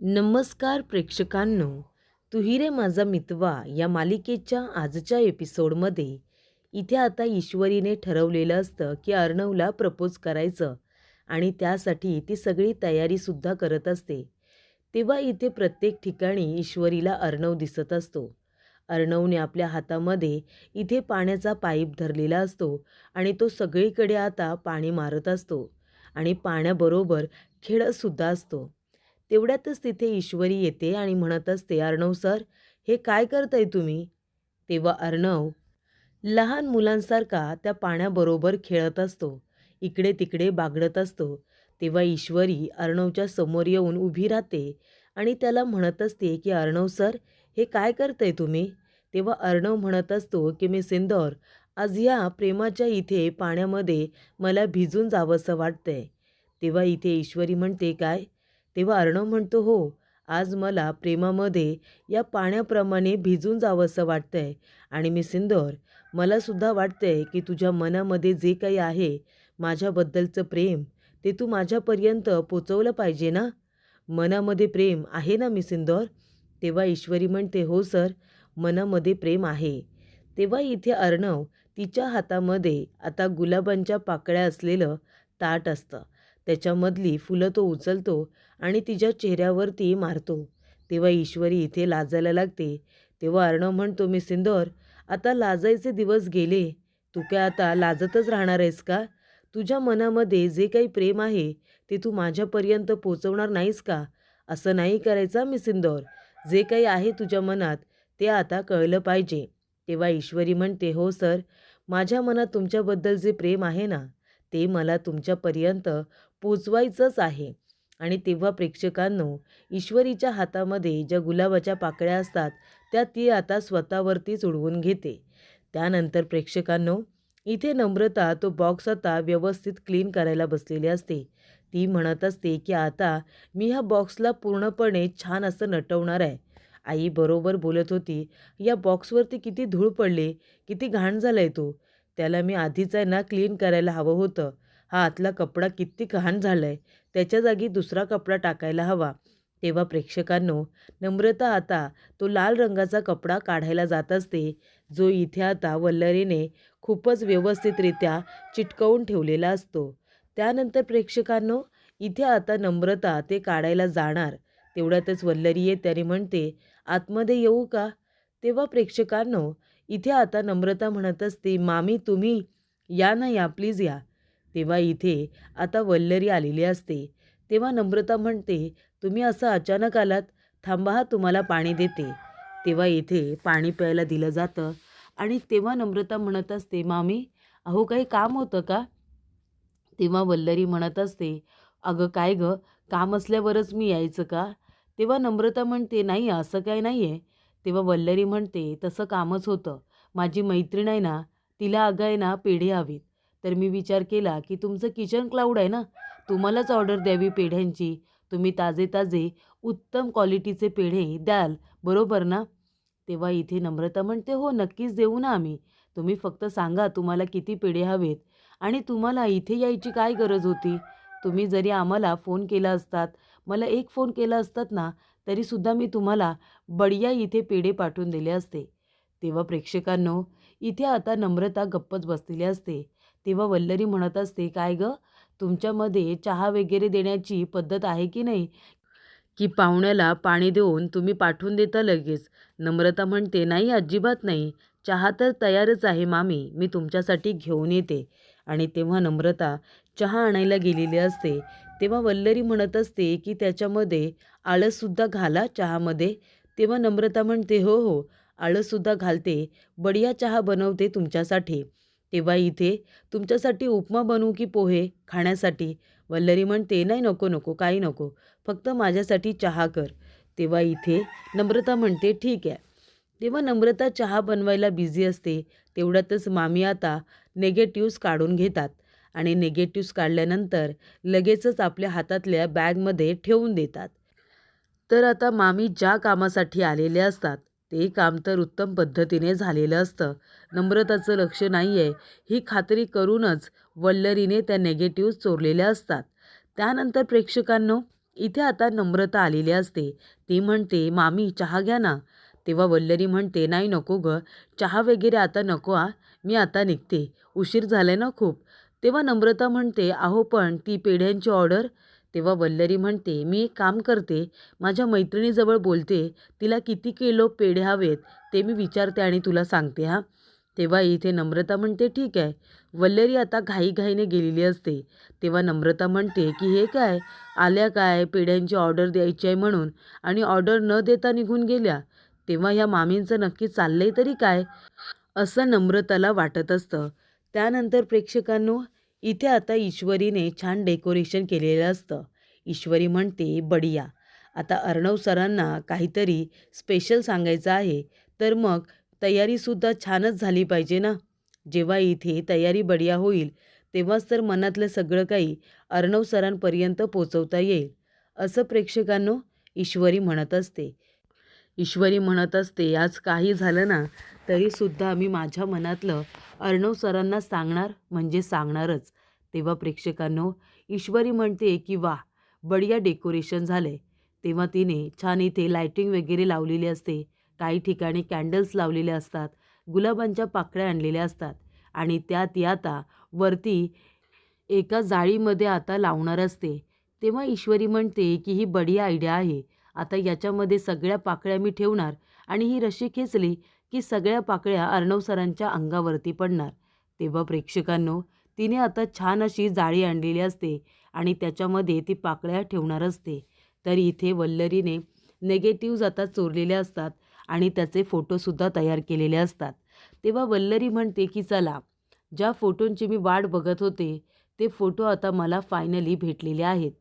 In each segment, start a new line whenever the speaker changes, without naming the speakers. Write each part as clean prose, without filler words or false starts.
नमस्कार प्रेक्षकांनो, तू ही रे माझा मितवा या मालिकेच्या आजच्या एपिसोडमध्ये इथे आता ईश्वरीने ठरवलेलं असतं की अर्णवला प्रपोज करायचं आणि त्यासाठी ती सगळी तयारीसुद्धा करत असते. तेव्हा इथे प्रत्येक ठिकाणी ईश्वरीला अर्णव दिसत असतो. अर्णवने आपल्या हातामध्ये इथे पाण्याचा पाईप धरलेला असतो आणि तो सगळीकडे आता पाणी मारत असतो आणि पाण्याबरोबर खेळतसुद्धा असतो. तेवढ्यातच तिथे ईश्वरी येते आणि म्हणत असते, अर्णव सर, हे काय करताय तुम्ही? तेव्हा अर्णव लहान मुलांसारखा त्या पाण्याबरोबर खेळत असतो, इकडे तिकडे बागडत असतो. तेव्हा ईश्वरी अर्णवच्या समोर येऊन उभी राहते आणि त्याला म्हणत असते की अर्णव सर, हे काय करताय तुम्ही? तेव्हा अर्णव म्हणत असतो की मी सिंदौर, आज या प्रेमाच्या इथे पाण्यामध्ये मला भिजून जावंसं वाटतंय. तेव्हा इथे ईश्वरी म्हणते, काय? तेव्हा अर्णव म्हणतो, हो, आज मला प्रेमामध्ये या पाण्याप्रमाणे भिजून जावंसं वाटतंय आणि मी सिंदौर, मलासुद्धा वाटतंय की तुझ्या मनामध्ये जे काही आहे माझ्याबद्दलचं प्रेम, ते तू माझ्यापर्यंत पोचवलं पाहिजे ना. मनामध्ये प्रेम आहे ना मी सिंदौर? तेव्हा ईश्वरी म्हणते, हो सर, मनामध्ये प्रेम आहे. तेव्हा इथे अर्णव तिच्या हातामध्ये आता गुलाबांच्या पाकळ्या असलेलं ताट असतं. त्याच्यामधली फुलं तो उचलतो आणि तिच्या चेहऱ्यावरती मारतो. तेव्हा ईश्वरी इथे लाजायला लागते. तेव्हा अर्णव म्हणतो, मी सिंदौर, आता लाजायचे दिवस गेले. तू काय आता लाजतच राहणार आहेस का? तुझ्या मनामध्ये जे काही प्रेम आहे ते तू माझ्यापर्यंत पोचवणार नाहीस का? असं नाही करायचं मी सिंदौर. जे काही आहे तुझ्या मनात ते आता कळलं पाहिजे. तेव्हा ईश्वरी म्हणते, हो सर, माझ्या मनात तुमच्याबद्दल जे प्रेम आहे ना, ते मला तुमच्यापर्यंत पोचवायचंच आहे. आणि तेव्हा प्रेक्षकांनो, ईश्वरीच्या हातामध्ये ज्या गुलाबाच्या पाकळ्या असतात त्या ती आता स्वतःवरतीच उडवून घेते. त्यानंतर प्रेक्षकांनो, इथे नम्रता तो बॉक्स आता व्यवस्थित क्लीन करायला बसलेली असते. ती म्हणत असते की आता मी ह्या बॉक्सला पूर्णपणे छान असं नटवणार आहे. आई बरोबर बोलत होती, या बॉक्सवरती किती धूळ पडले, किती घाण झालाय तो. त्याला मी आधीच आहे ना क्लीन करायला हवं होतं. हा आतला कपडा किती घाण झालाय, त्याच्या जागी दुसरा कपडा टाकायला हवा. तेव्हा प्रेक्षकांनो, नम्रता आता तो लाल रंगाचा कपडा काढायला जात असते, जो इथे आता वल्लरीने खूपच व्यवस्थितरित्या चिटकवून ठेवलेला असतो. त्यानंतर प्रेक्षकांनो, इथे आता नम्रता ते काढायला जाणार. तेवढ्यातच वल्लरी येते आणि म्हणते, आतमध्ये येऊ का? तेव्हा प्रेक्षकांनो, इथे आता नम्रता म्हणत असते, मामी तुम्ही या ना, या प्लीज या. तेव्हा इथे आता वल्लरी आलेली असते. तेव्हा नम्रता म्हणते, तुम्ही असं अचानक आलात, थांबा हा, तुम्हाला पाणी देते. तेव्हा इथे पाणी प्यायला दिलं जातं आणि तेव्हा नम्रता म्हणत असते, मामी, अहो काही काम होतं का? तेव्हा वल्लरी म्हणत असते, अगं काय गं, काम असल्यावरच मी यायचं का? तेव्हा नम्रता म्हणते, नाही असं काही नाही आहे. तेव्हा वल्लरी म्हणते, तसं कामच होतं. माझी मैत्रीण आहे ना, तिला अगं आहे ना पेढे हवीत. तर मी विचार केला की तुमचं किचन क्लाउड आहे ना, तुम्हालाच ऑर्डर द्यावी पेढ्यांची. तुम्ही ताजे ताजे उत्तम क्वालिटीचे पेढे द्याल, बरोबर ना? तेव्हा इथे नम्रता म्हणते, हो नक्कीच देऊ ना आम्ही. तुम्ही फक्त सांगा तुम्हाला किती पेढे हवेत आणि तुम्हाला इथे यायची काय गरज होती? तुम्ही जरी आम्हाला फोन केला असतात, मला एक फोन केला असतात ना, तरीसुद्धा मी तुम्हाला बढिया इथे पेढे पाठवून दिले असते. तेव्हा प्रेक्षकांनो, इथे आता नम्रता गप्पच बसलेली असते. तेव्हा वल्लरी म्हणत असते, काय गं, तुमच्यामध्ये चहा वगैरे देण्याची पद्धत आहे की नाही? की पाहुण्याला पाणी देऊन तुम्ही पाठवून देता लगेच? नम्रता म्हणते, नाही अजिबात नाही. चहा तर तयारच आहे मामी, मी तुमच्यासाठी घेऊन येते. आणि तेव्हा नम्रता चहा आणायला गेलेली असते. तेव्हा वल्लरी म्हणत असते की त्याच्यामध्ये आळससुद्धा घाला चहामध्ये. तेव्हा नम्रता म्हणते, हो हो, आळससुद्धा घालते, बढिया चहा बनवते तुमच्यासाठी. तेव्हा इथे तुमच्यासाठी उपमा बनवू की पोहे खाण्यासाठी? वल्लरी म्हणते, नाही नको नको, काही नको, फक्त माझ्यासाठी चहा कर. तेव्हा इथे नम्रता म्हणते, ठीक आहे. तेव्हा नम्रता चहा बनवायला बिझी असते. तेवढ्यातच मामी आता नेगेटिव्हज काढून घेतात आणि नेगेटिव्हज काढल्यानंतर लगेचच आपल्या हातातल्या बॅगमध्ये ठेवून देतात. तर आता मामी ज्या कामासाठी आलेले असतात ते काम तर उत्तम पद्धतीने झालेलं असतं. नम्रताचं लक्ष नाही आहे ही खात्री करूनच वल्लरीने त्या नेगेटिव्ह चोरलेल्या असतात. त्यानंतर प्रेक्षकांनो, इथे आता नम्रता आलेली असते. ती म्हणते, "मामी चहा घ्या ना." तेव्हा वल्लरी म्हणते, "नाही नको गं, चहा वगैरे आता नको मी आता निघते. उशीर झालाय ना खूप." तेव्हा नम्रता म्हणते, "अहो पण ती पेढ्यांची ऑर्डर?" तेव्हा वल्लरी म्हणते, "मी एक काम करते, माझ्या मैत्रिणीजवळ बोलते, तिला किती किलो पेढे हवेत ते मी विचारते आणि तुला सांगते हां." तेव्हा इथे नम्रता म्हणते, "ठीक आहे." वल्लरी आता घाईघाईने गेलेली असते. तेव्हा नम्रता म्हणते, की "हे काय? आल्या काय पेढ्यांची ऑर्डर द्यायची आहे म्हणून आणि ऑर्डर न देता निघून गेल्या. तेव्हा ह्या मामींचं नक्की चाललंय तरी काय?" असं नम्रताला वाटत असतं. त्यानंतर प्रेक्षकांनो, इथे आता ईश्वरीने छान डेकोरेशन केलेलं असतं. ईश्वरी म्हणते, "बढिया." आता अर्णव सरांना काहीतरी स्पेशल सांगायचं आहे, तर मग तयारीसुद्धा छानच झाली पाहिजे ना. जेव्हा इथे तयारी बढिया होईल, तेव्हाच तर मनातलं सगळं काही अर्णव सरांपर्यंत पोचवता येईल, असं प्रेक्षकांनो ईश्वरी म्हणत असते. ईश्वरी म्हणत असते, "आज काही झालं ना, तरीसुद्धा मी माझ्या मनातलं अर्णव सरांना सांगणार म्हणजे सांगणारच." तेव्हा प्रेक्षकांनो, ईश्वरी म्हणते, की "वाह! बढिया डेकोरेशन झालंय." तेव्हा तिने छान इथे लाइटिंग वगैरे लावलेली असते. काही ठिकाणी कॅन्डल्स लावलेले असतात. गुलाबांच्या पाकळ्या आणलेल्या असतात आणि त्या ती आता वरती एका जाळीमध्ये आता लावणार असते. तेव्हा ईश्वरी म्हणते, की "ही बढिया आयडिया आहे. आता याच्यामध्ये सगळ्या पाकळ्या मी ठेवणार आणि ही रशी खेचली, की सगळ्या पाकळ्या अर्णव सरांच्या अंगावरती पडणार." तेव्हा प्रेक्षकांनो, तिने आता छान अशी जाळी आणलेली असते आणि त्याच्यामध्ये ती पाकळ्या ठेवणार असते. तर इथे वल्लरीने निगेटिव्हज आता चोरलेले असतात आणि त्याचे फोटोसुद्धा तयार केलेले असतात. तेव्हा वल्लरी म्हणते, की "चला, ज्या फोटोंची मी वाट बघत होते, ते फोटो आता मला फायनली भेटलेले आहेत.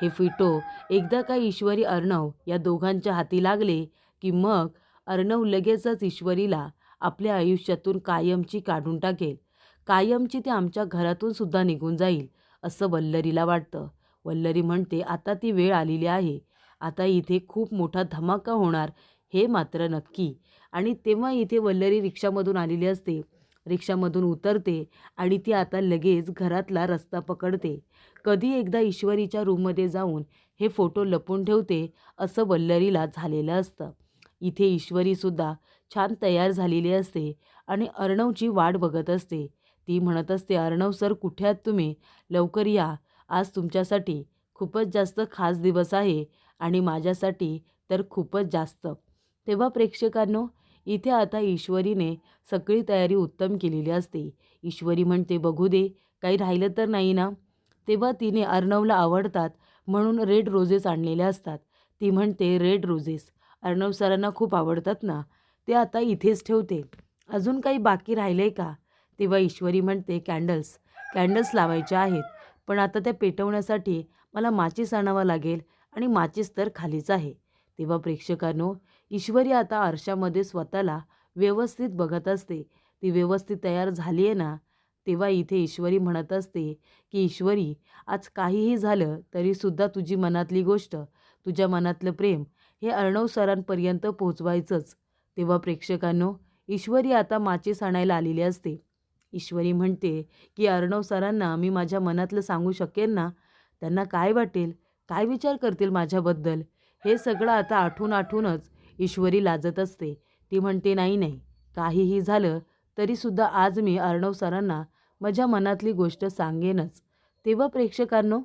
हे फोटो एकदा का ईश्वरी अर्णव या दोघांच्या हाती लागले, की मग अर्णव लगेचच ईश्वरीला आपल्या आयुष्यातून कायमची काढून टाकेल. कायमची ती आमच्या घरातून सुद्धा निघून जाईल, असं वल्लरीला वाटतं." वल्लरी म्हणते, "आता ती वेळ आलेली आहे. आता इथे खूप मोठा धमाका होणार, हे मात्र नक्की." आणि तेव्हा इथे वल्लरी रिक्षामधून आलेली असते. रिक्षामधून उतरते आणि ती आता लगेच घरातला रस्ता पकडते. कधी एकदा ईश्वरीच्या रूममध्ये जाऊन हे फोटो लपवून ठेवते, असं वल्लरीला झालेलं असतं. इथे ईश्वरीसुद्धा छान तयार झालेली असते आणि अर्णवची वाट बघत असते. ती म्हणत असते, "अर्णव सर कुठे आहात तुम्ही? लवकर या. आज तुमच्यासाठी खूपच जास्त खास दिवस आहे आणि माझ्यासाठी तर खूपच जास्त." तेव्हा प्रेक्षकांनो, इथे आता ईश्वरीने सगळी तयारी उत्तम केलेली असते. ईश्वरी म्हणते, "बघू दे, काही राहिलं तर नाही ना?" तेव्हा तिने अर्णवला आवडतात म्हणून रेड रोजेस आणलेले असतात. ती म्हणते, "रेड रोजेस अर्णव सरांना खूप आवडतात ना, ते आता इथेच ठेवते. अजून काही बाकी राहिलं आहे का?" तेव्हा ईश्वरी म्हणते, "कॅन्डल्स कॅन्डल्स लावायच्या आहेत, पण आता त्या पेटवण्यासाठी मला माचीस आणावा लागेल आणि माचीस तर खालीच आहे." तेव्हा प्रेक्षकांनो, ईश्वरी आता आरशामध्ये स्वतःला व्यवस्थित बघत असते. ती व्यवस्थित तयार झाली आहे ना? तेव्हा इथे ईश्वरी म्हणत असते, की "ईश्वरी, आज काहीही झालं तरीसुद्धा तुझी मनातली गोष्ट, तुझ्या मनातलं प्रेम हे अर्णव सरांपर्यंत पोहोचवायचंच." तेव्हा प्रेक्षकांनो, ईश्वरी आता माचीस आणायला आलेली असते. ईश्वरी म्हणते, की "अर्णव सरांना मी माझ्या मनातलं सांगू शकेन ना? त्यांना काय वाटेल? काय विचार करतील माझ्याबद्दल?" हे सगळं आता आठवूनच ईश्वरी लाजत असते. ती म्हणते, "नाही, नाही, काहीही झालं तरीसुद्धा आज मी अर्णव सरांना माझ्या मनातली गोष्ट सांगेनच." तेव्हा प्रेक्षकांनो,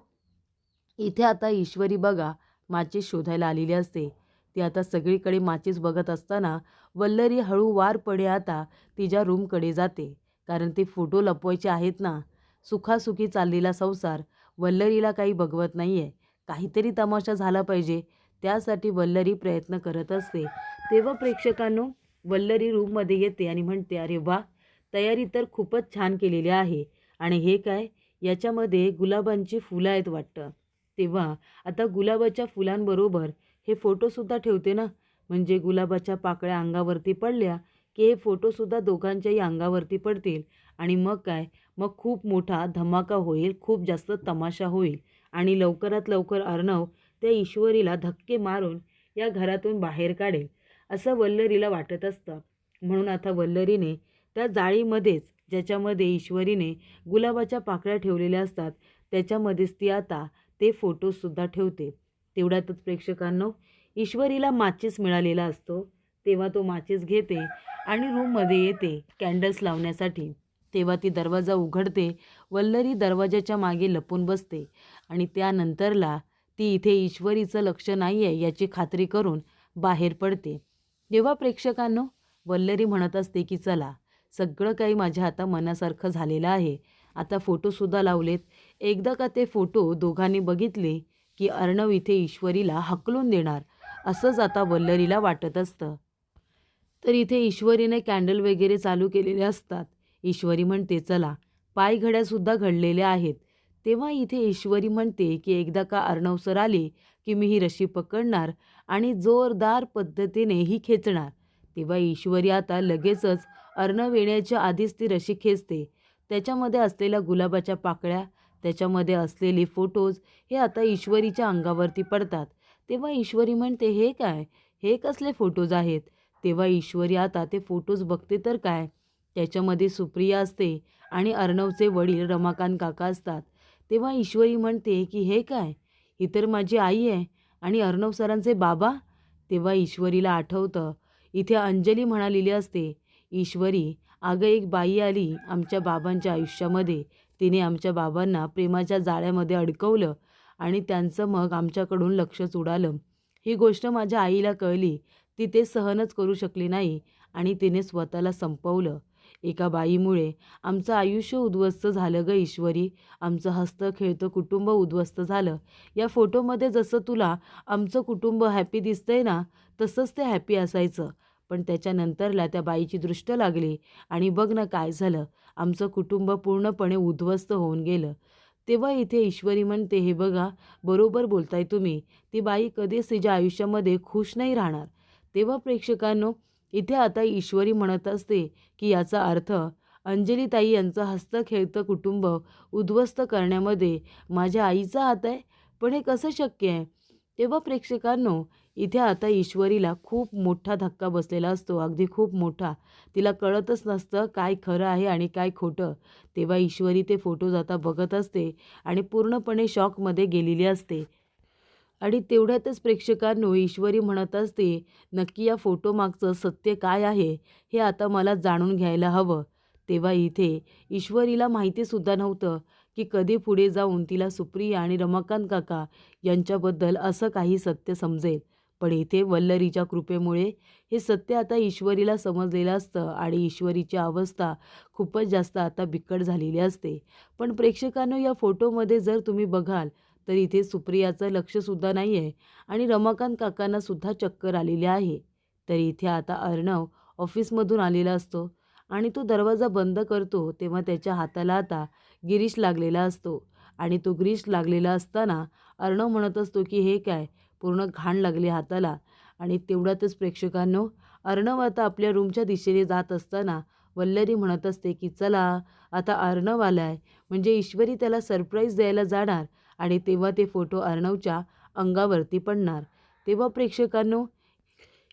इथे आता ईश्वरी बघा माचीस शोधायला आलेली असते. ती आता सगळीकडे माचीस बघत असताना वल्लरी हळूवारपणे आता तिच्या रूमकडे जाते. कारण ते फोटो लपवायचे आहेत ना. सुखासुखी चाललेला संसार वल्लरीला काही बघवत नाही आहे. काहीतरी तमाशा झाला पाहिजे, त्यासाठी वल्लरी प्रयत्न करत असते. तेव्हा प्रेक्षकांनो, वल्लरी रूममध्ये येते आणि म्हणते, "अरे वा, तयारी तर खूपच छान केलेली आहे. आणि हे काय, याच्यामध्ये गुलाबांची फुलं आहेत वाटतं." तेव्हा आता गुलाबाच्या फुलांबरोबर हे फोटोसुद्धा ठेवते ना, म्हणजे गुलाबाच्या पाकळ्या अंगावरती पडल्या की हे फोटोसुद्धा दोघांच्याही अंगावरती पडतील आणि मग काय, मग खूप मोठा धमाका होईल, खूप जास्त तमाशा होईल आणि लवकरात लवकर अर्णव त्या ईश्वरीला धक्के मारून या घरातून बाहेर काढेल, असं वल्लरीला वाटत असतं. म्हणून आता वल्लरीने त्या जाळीमध्येच, ज्याच्यामध्ये ईश्वरीने गुलाबाच्या पाकळ्या ठेवलेल्या असतात, त्याच्यामध्येच ती आता ते फोटोसुद्धा ठेवते. तेवढ्यातच प्रेक्षकांनो ईश्वरीला माचीस मिळालेला असतो. तेव्हा तो माचीस घेते आणि रूममध्ये येते कॅन्डल्स लावण्यासाठी. तेव्हा ती दरवाजा उघडते. वल्लरी दरवाजाच्या मागे लपून बसते आणि त्यानंतरला ती इथे ईश्वरीचं लक्ष नाही आहे याची खात्री करून बाहेर पडते. तेव्हा प्रेक्षकांनो वल्लरी म्हणत असते की चला, सगळं काही माझ्या आता मनासारखं झालेलं आहे. आता फोटोसुद्धा लावलेत. एकदा का ते फोटो दोघांनी बघितले की अर्णव इथे ईश्वरीला हकलून देणार असंच आता वल्लरीला वाटत असतं. तर इथे ईश्वरीने कॅन्डल वगैरे चालू केलेले असतात. ईश्वरी म्हणते चला, पायघड्यासुद्धा घडलेल्या आहेत. तेव्हा इथे ईश्वरी म्हणते की एकदा का अर्णव सर आले की मी ही रशी पकडणार आणि जोरदार पद्धतीने ही खेचणार. तेव्हा ईश्वरी आता लगेचच अर्णव येण्याच्या आधीच ती रशी खेचते. त्याच्यामध्ये असलेल्या गुलाबाच्या पाकळ्या, त्याच्यामध्ये असलेले फोटोज हे आता ईश्वरीच्या अंगावरती पडतात. तेव्हा ईश्वरी म्हणते हे काय, हे कसले फोटोज आहेत. तेव्हा ईश्वरी आता ते फोटोज बघते तर काय, त्याच्यामध्ये सुप्रिया असते आणि अर्णवचे वडील रमाकांत काका असतात. तेव्हा ईश्वरी म्हणते की हे काय, ही तर माझी आई आहे आणि अर्णव सरांचे बाबा. तेव्हा ईश्वरीला आठवतं इथे अंजली म्हणालेली असते, ईश्वरी अगं एक बाई आली आमच्या बाबांच्या आयुष्यामध्ये. तिने आमच्या बाबांना प्रेमाच्या जाळ्यामध्ये अडकवलं आणि त्यांचं मग आमच्याकडून लक्षच उडालं. ही गोष्ट माझ्या आईला कळली. ती ते सहनच करू शकली नाही आणि तिने स्वतःला संपवलं. एका बाईमुळे आमचं आयुष्य उद्ध्वस्त झालं गं ईश्वरी. आमचं हसतं खेळतं कुटुंब उद्ध्वस्त झालं. या फोटोमध्ये जसं तुला आमचं कुटुंब हॅपी दिसतंय ना, तसंच ते हॅपी असायचं. पण त्याच्यानंतरला त्या बाईची दृष्ट लागली आणि बघ ना काय झालं, आमचं कुटुंब पूर्णपणे उद्ध्वस्त होऊन गेलं. तेव्हा इथे ईश्वरी म्हणते हे बघा, बरोबर बोलताय तुम्ही. ती बाई कधीच तिच्या आयुष्यामध्ये खुश नाही राहणार. तेव्हा प्रेक्षकांनो इथे आता ईश्वरी म्हणत असते की याचा अर्थ अंजलीताई यांचं हसतं खेळतं कुटुंब उद्ध्वस्त करण्यामध्ये माझ्या आईचा हात आहे. पण हे कसं शक्य आहे. तेव्हा प्रेक्षकांनो इथे आता ईश्वरीला खूप मोठा धक्का बसलेला असतो, अगदी खूप मोठा. तिला कळतच नसतं काय खरं आहे आणि काय खोटं. तेव्हा ईश्वरी ते फोटोज आता बघत असते आणि पूर्णपणे शॉकमध्ये गेलेली असते. आणि तेवढ्यातच प्रेक्षकांनो ईश्वरी म्हणत असते नक्की या फोटोमागचं सत्य काय आहे हे आता मला जाणून घ्यायला हवं. तेव्हा इथे ईश्वरीला माहितीसुद्धा नव्हतं की कधी पुढे जाऊन तिला सुप्रिया आणि रमाकांत काका यांच्याबद्दल असं काही सत्य समजेल. पण इथे वल्लरीच्या कृपेमुळे हे सत्य आता ईश्वरीला समजलेलं असतं आणि ईश्वरीची अवस्था खूपच जास्त आता बिकट झालेली असते. पण प्रेक्षकांनो या फोटोमध्ये जर तुम्ही बघाल तर इथे सुप्रियाचं लक्षसुद्धा नाही आहे आणि रमाकांत काकांनासुद्धा चक्कर आलेली आहे. तर इथे आता अर्णव ऑफिसमधून आलेला असतो आणि तो दरवाजा बंद करतो. तेव्हा त्याच्या हाताला आता गिरीश लागलेला असतो आणि तो गिरीश लागलेला असताना अर्णव म्हणत असतो की हे काय, पूर्ण घाण लागली हाताला. आणि तेवढ्यातच प्रेक्षकांनो अर्णव आता आपल्या रूमच्या दिशेने जात असताना वल्लरी म्हणत असते की चला, आता अर्णव आलाय म्हणजे ईश्वरी त्याला सरप्राईज द्यायला जाणार आणि तेव्हा ते फोटो अर्णवच्या अंगावरती पडणार. तेव्हा प्रेक्षकांनो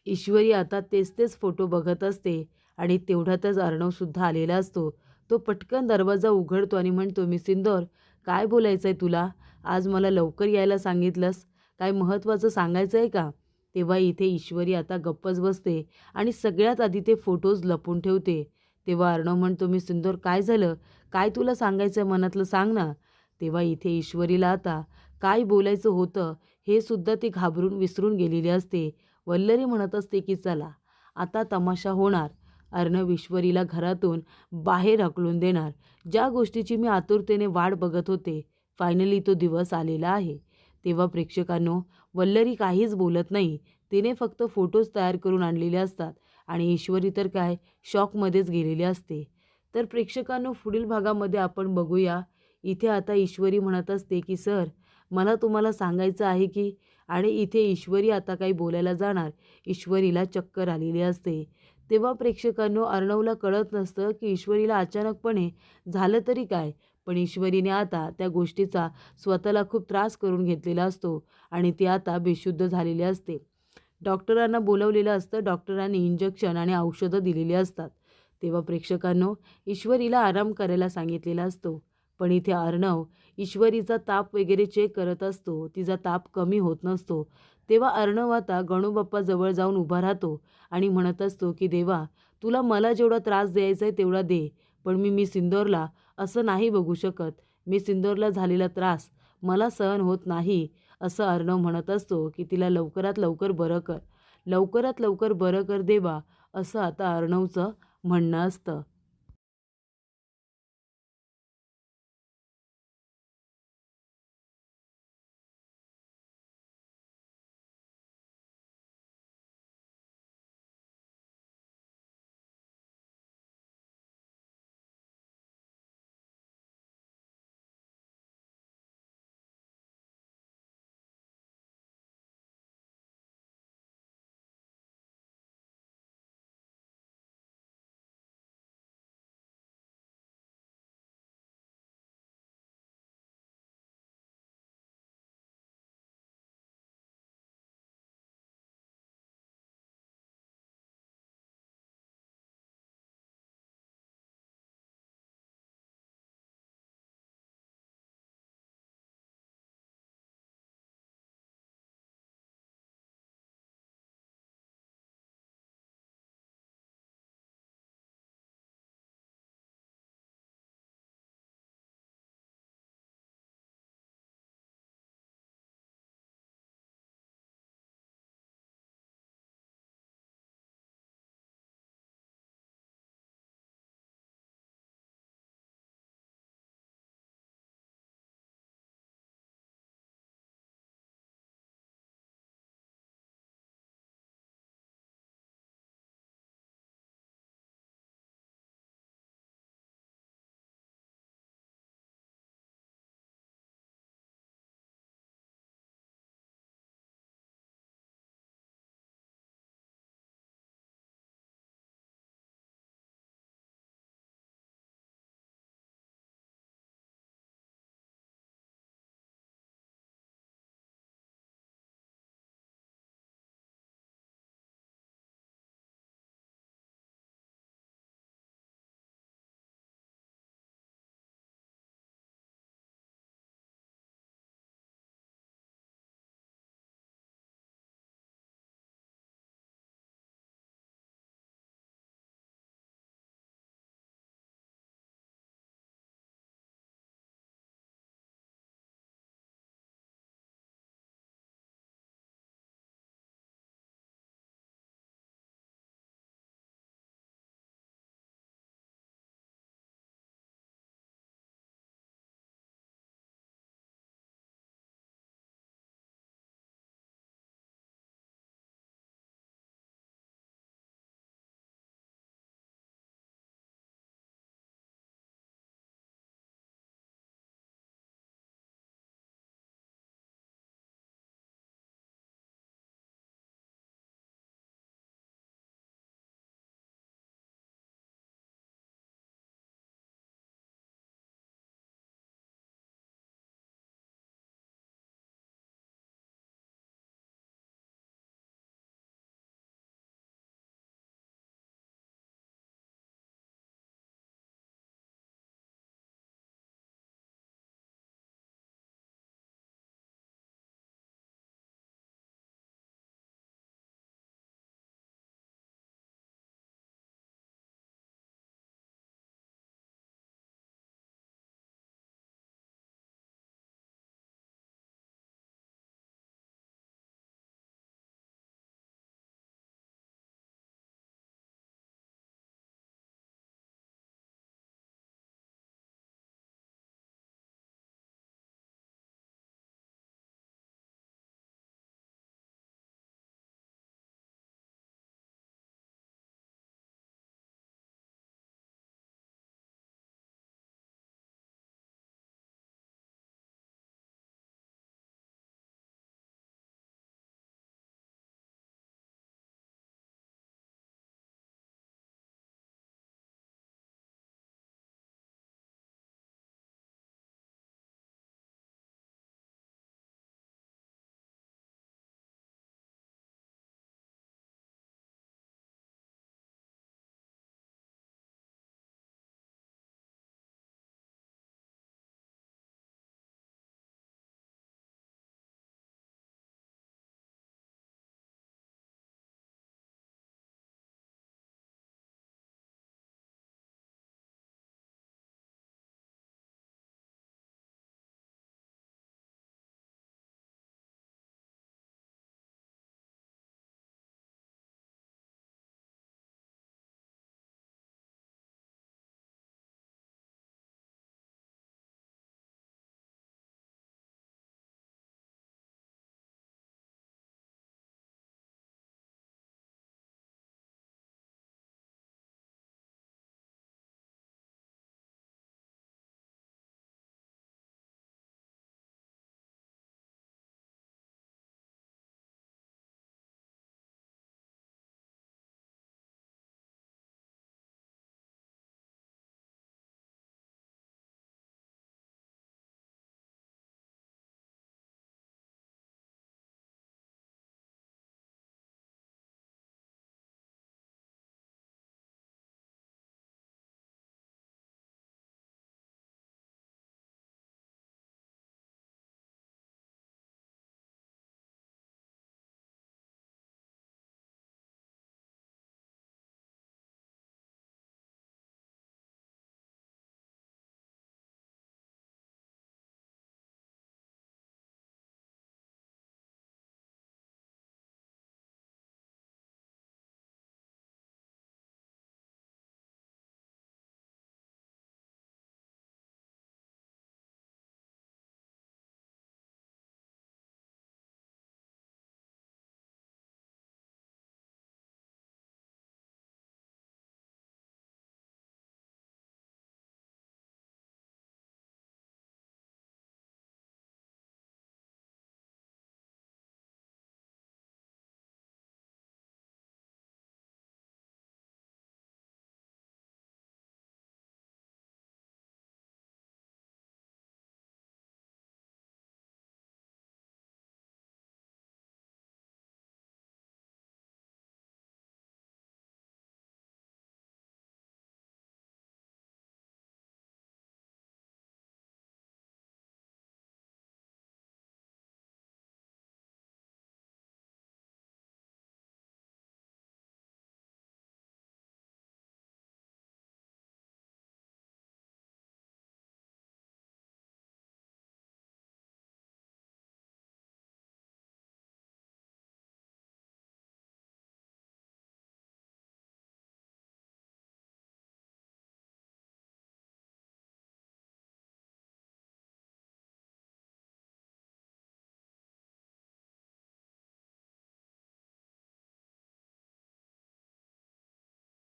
ईश्वरी आता तेच फोटो बघत असते आणि तेवढ्यातच अर्णवसुद्धा आलेला असतो. तो पटकन दरवाजा उघडतो आणि म्हणतो मिसिंदोर, काय बोलायचं आहे तुला? आज मला लवकर यायला सांगितलंस, काय महत्त्वाचं सांगायचं आहे का? तेव्हा इथे ईश्वरी आता गप्पच बसते आणि सगळ्यात आधी ते फोटोज लपून ठेवते. तेव्हा अर्णव म्हणतो मिसिंदोर काय झालं, काय तुला सांगायचं आहे मनातलं सांग ना. तेव्हा इथे ईश्वरीला आता काय बोलायचं होतं हे सुद्धा ती घाबरून विसरून गेलेली असते. वल्लरी म्हणत असते की चला, आता तमाशा होणार. अर्णव ईश्वरीला घरातून बाहेर हकलून देणार. ज्या गोष्टीची मी आतुरतेने वाट बघत होते, फायनली तो दिवस आलेला आहे. तेव्हा प्रेक्षकांनो वल्लरी काहीच बोलत नाही. तिने फक्त फोटोज तयार करून आणलेले असतात आणि ईश्वरी तर काय शॉकमध्येच गेलेली असते. तर प्रेक्षकांनो पुढील भागामध्ये आपण बघूया. इथे आता ईश्वरी म्हणत असते की सर, मला तुम्हाला सांगायचं आहे की, आणि इथे ईश्वरी आता काही बोलायला जाणार. ईश्वरीला चक्कर आलेली असते. तेव्हा प्रेक्षकांनो अर्णवला कळत नसतं की ईश्वरीला अचानकपणे झालं तरी काय. पण ईश्वरीने आता त्या गोष्टीचा स्वतःला खूप त्रास करून घेतलेला असतो आणि ती आता बेशुद्ध झालेली असते. डॉक्टरांना बोलवलेलं असतं. डॉक्टरांनी इंजेक्शन आणि औषधं दिलेली असतात. तेव्हा प्रेक्षकांनो ईश्वरीला आराम करायला सांगितलेला असतो. पण इथे अर्णव ईश्वरीचा ताप वगैरे चेक करत असतो. तिचा ताप कमी होत नसतो. तेव्हा अर्णव आता गणूबाप्पाजवळ जाऊन उभा राहतो आणि म्हणत असतो की देवा, तुला मला जेवढा त्रास द्यायचा आहे तेवढा दे, पण मी मिस इंदौरला असं नाही बघू शकत. मिस इंदौरला झालेला त्रास मला सहन होत नाही. असं अर्णव म्हणत असतो की तिला लवकरात लवकर बरं कर, लवकरात लवकर बरं कर देवा, असं आता अर्णवचं म्हणणं असतं.